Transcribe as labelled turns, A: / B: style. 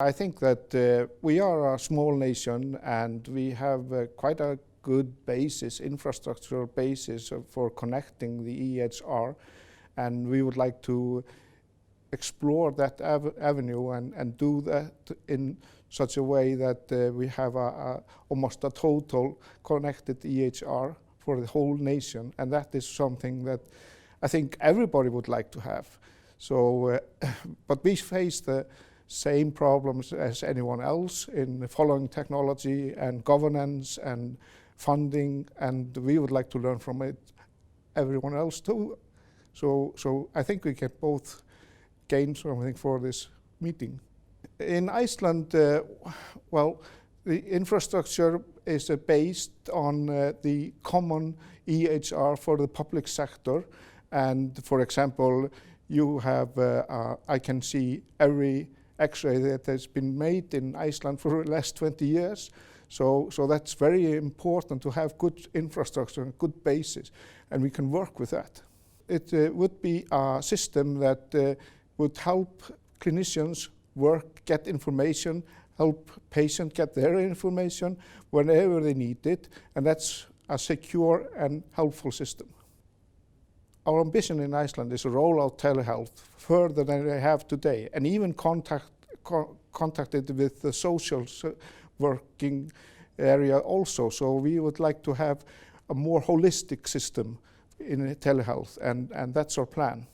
A: I think that we are a small nation and we have quite a good basis, infrastructural basis for connecting the EHR, and we would like to explore that avenue and do that in such a way that we have almost a total connected EHR for the whole nation, and that is something that I think everybody would like to have. So, but we face the same problems as anyone else in following technology and governance and funding, and we would like to learn from it, everyone else too. So I think we can both gain something for this meeting. In Iceland, well, the infrastructure is based on the common EHR for the public sector, and for example, you have, I can see every X-ray that has been made in Iceland for the last 20 years. So that's very important to have good infrastructure and good basis, and we can work with that. It would be a system that would help clinicians work, get information, help patients get their information whenever they need it, and that's a secure and helpful system. Our ambition in Iceland is to roll out telehealth further than they have today, and even contacted with the social working area also. So we would like to have a more holistic system in telehealth, and that's our plan.